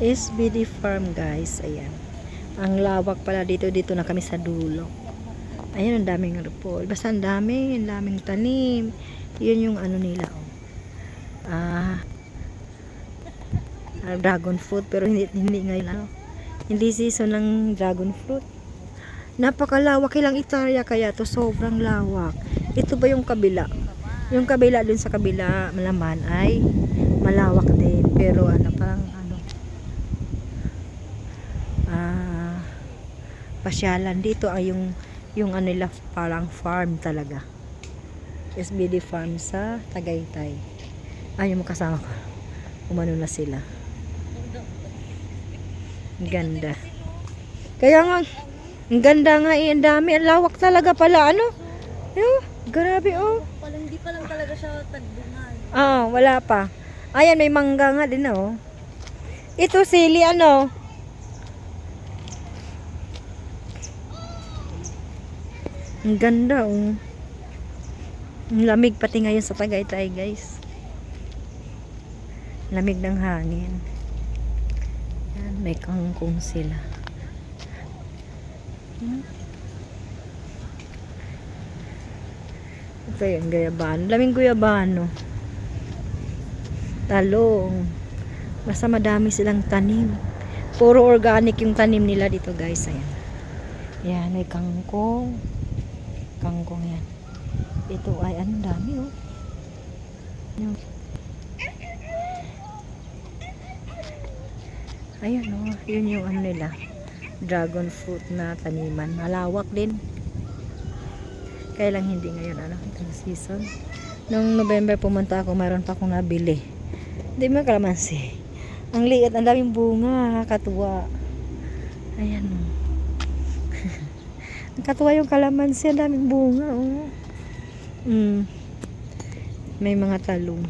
SBD Farm guys, ayan. Ang lawak pala dito, dito na kami sa dulo. Ayan, ang daming repol. Basta ang daming tanim. Yun yung ano nila, oh. Dragon fruit, pero hindi ngayon, ano. Hindi season ng dragon fruit. Napakalawak, ilang hektarya kaya to, sobrang lawak. Ito ba yung kabila? Yung kabila dun sa kabila naman ay malawak din, pero ano parang ano pasyalan dito ay yung ano nila parang farm talaga. SBD Farm sa Tagaytay. Ay, yung kasama ko. Umano na sila. Ang ganda. Kaya nga, ang ganda nga eh, ang dami, ang lawak talaga pala, ano? Grabe, oh. Hindi pa lang talaga siya tagbungan. Wala pa. Ayan, may mangga nga din, oh. Ito, sili, ano? Ang ganda, oh. Ang lamig pati ngayon sa Tagaytay, guys. Lamig ng hangin. Yan, may kangkong sila. Ito yung guyabano. Laming guyabano. Talong. Basta madami silang tanim. Puro organic yung tanim nila dito, guys. Ayan. Yan, may kangkong. Kangkong yan. Ito ay anong dami, oh. Ayan, oh. Yun yung ano nila. Dragon fruit na taniman. Malawak din. Kaya lang hindi ngayon, ano, itong season. Nung November pumunta ako, mayroon pa akong nabili. Hindi mo kalamansi. Ang liit, ang daming bunga, katuwa. Ayan, oh. Nakatuwa yung kalamansi, ang daming bunga, oh. May mga talong.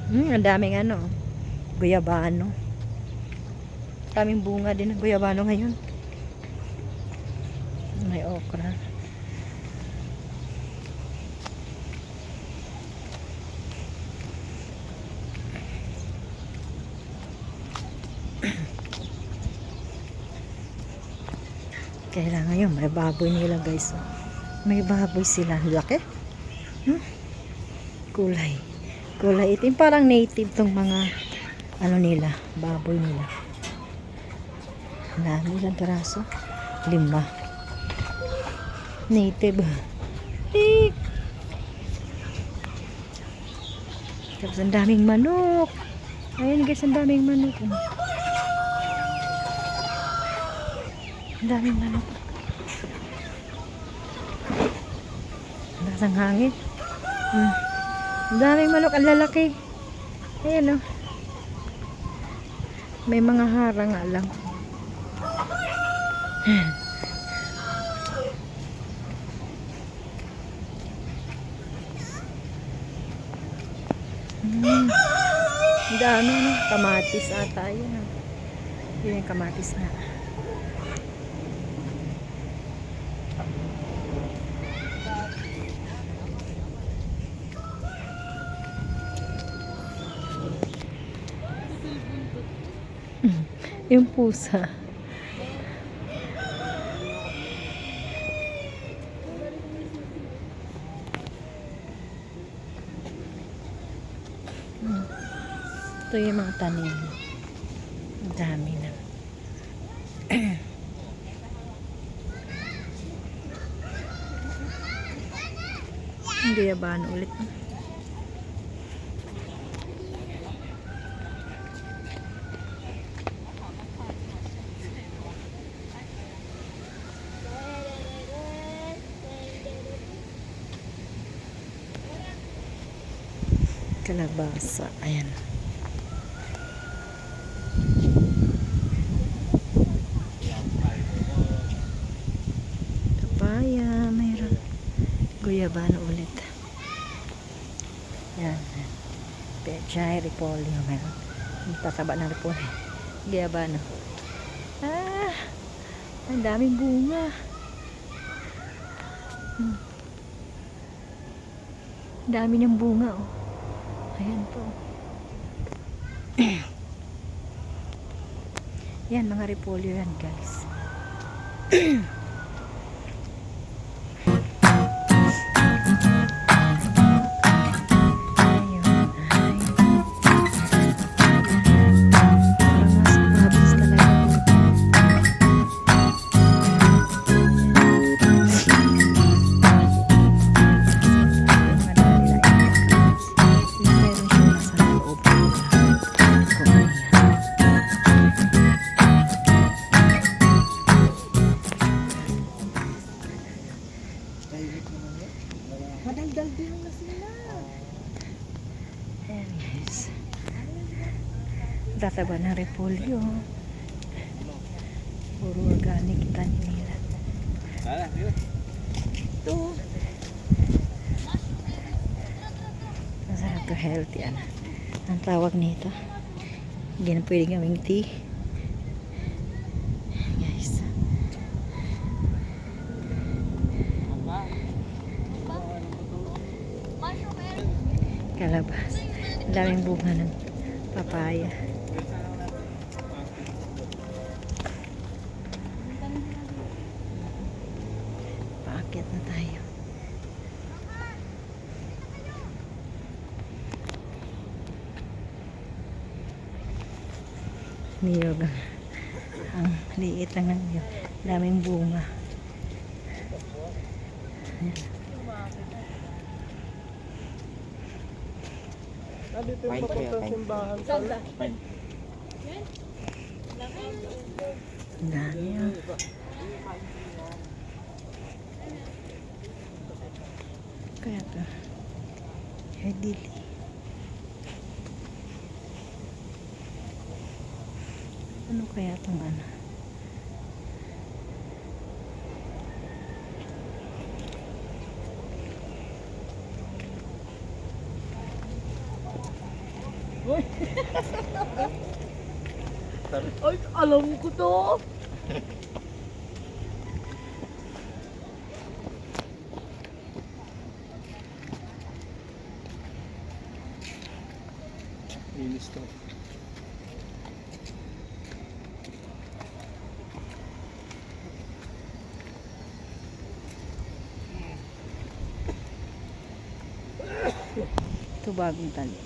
Ang daming ano, guyabano. Daming bunga din ng guyabano ngayon. May okra. Kailangan yun, may baboy nila, guys. May baboy sila. Laki. Kulay itim. Parang native tong mga ano nila, baboy nila. Dami lang piraso. 5. Native. Tapos ang daming manok. Ayun, guys, ang daming manok. Ang daming manok. Nasang hangin. Ang daming manok. Ang lalaki. Ayan, oh. May mga harang nga lang. Dami, no? Kamatis ata. Yun, oh. Yun yung kamatis na. Yung pusa. Ito yung mga tanim. Ang dami na. Hindi yaban ulit. Kalabasa. Ayan. Papaya. Mayroon. Guyabano ulit. Yan. Pechay, repolyo. Mayroon. Tataba ng repolyo. Guyabano. Ang daming bunga. Dami ng bunga, oh. Ayan po. Yan, mga repolyo yan, guys. Ayun, ay. Parang mas mabis talaga. Meron siya nasa loob. Kung ano yan. Madaldal din na sila. Ayan, guys. Tataba ng repolyo. Puro organic tanim nila. Ito. Masarap to, healthy. Ano? Ang tawag nito. Hindi na pwede gawing tea. Guys. Kalabas. Ang daming bunga ng papaya. Paakyat na tayo. Niyog. Ang liit lang ng niyog. Daming bunga. Ayan. Dito yung papuntang simbahan pala. Ang dami, oh. Kaya to. Hedili. Ano kaya itong ano? Ay, alam ko to. Linis to. Ito bagong tanim.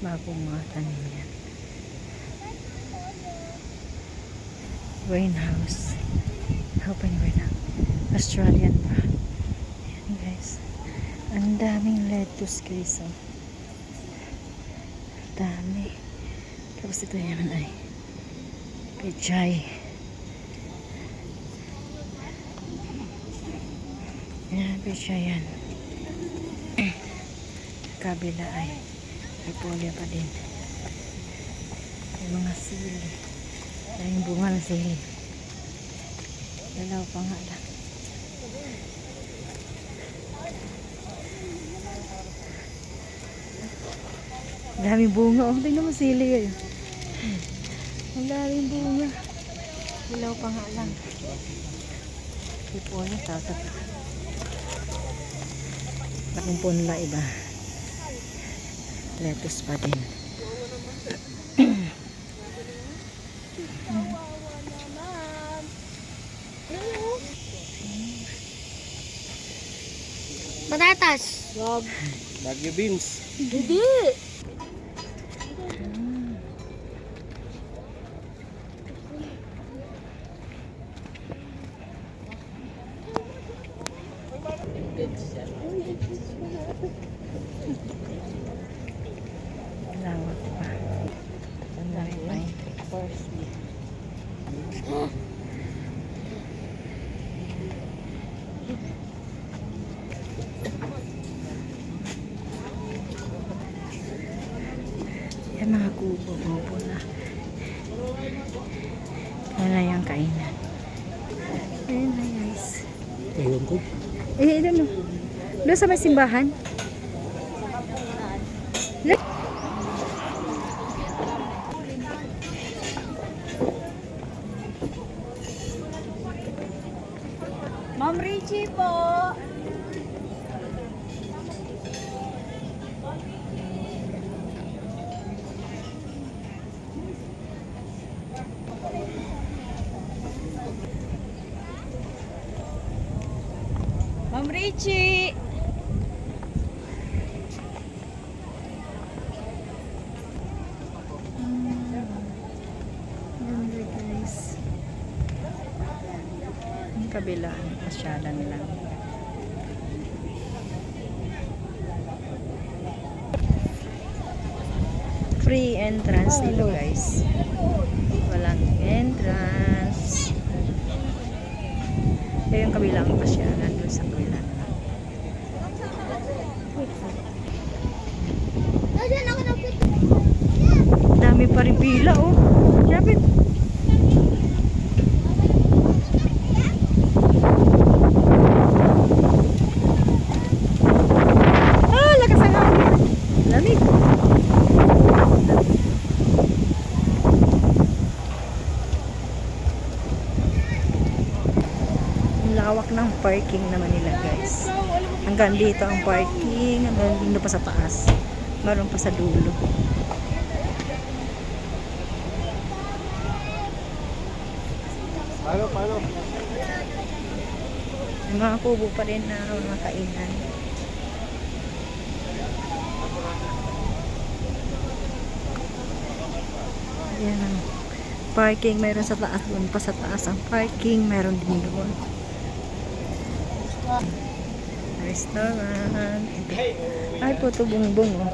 Bagong mga tanim yan. Greenhouse. Open greenhouse. Australian pa. Ayan, guys. Ang daming lettuce, guys. Oh. Dami. Tapos ito naman ay pechay. Yan, pechay yan. Kabila ay repolyo pa din. Yung mga sili. Yung bunga ng sili. Dalaw pa nga lang. Daming bunga. Oh, tingnan mo sili kayo. Ang daming bunga. Dalaw pa nga lang. Repolyo, tatat. Takong punla iba. Lettuce pa din. Patatas. Baguio beans. Hindi. Lawak pa. Ang dami pa yun. Yan mga kubo na. Yan na yung kainan. Ayan na, guys. Ayun ko. Doon mo. Doon sa may simbahan. Ma'am Richie, po. Ma'am Richie. Ganda guys. Ang kabila, pasyalan lang. Free entrance dito guys. Walang entrance. Pero yung kabilang pasyalan doon sa kabila na lang. Dami pa rin pila oh. Grabe. Ah, lakas ang hangin. Lamig. Ang lawak ng parking naman nila guys. Hanggang dito ang parking, hanggang dito pa sa taas. Meron pa sa dulo. Paano? May mga kubo pa rin na mga kainan. Yan ang parking. Meron sa taas. Doon pa sa taas ang parking. Meron din doon. Restaurant. Ay, puto bungbong oh.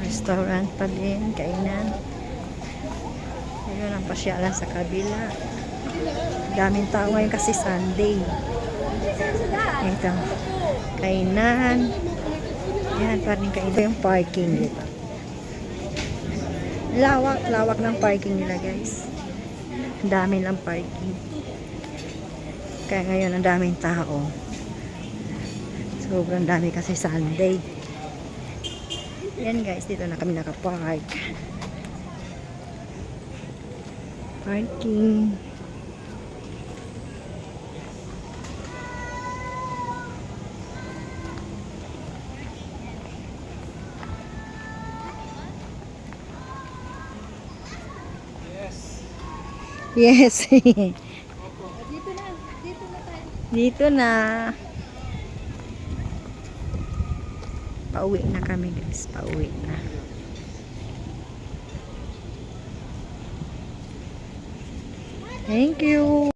Restaurant pa din. Kainan. Ayun ang pasyalan sa kabila. Daming tao ngayon kasi Sunday. Ito. Kainan. Yan pa rin kainan. Ito yung parking dito. Lawak ng parking nila guys. Ang dami lang parking. Kaya ngayon ang daming tao. Sobrang dami kasi Sunday. Yan guys, dito na kami nakapark. Parking. Yes. Dito na. Pauwi na kami guys. Pauwi na. Thank you.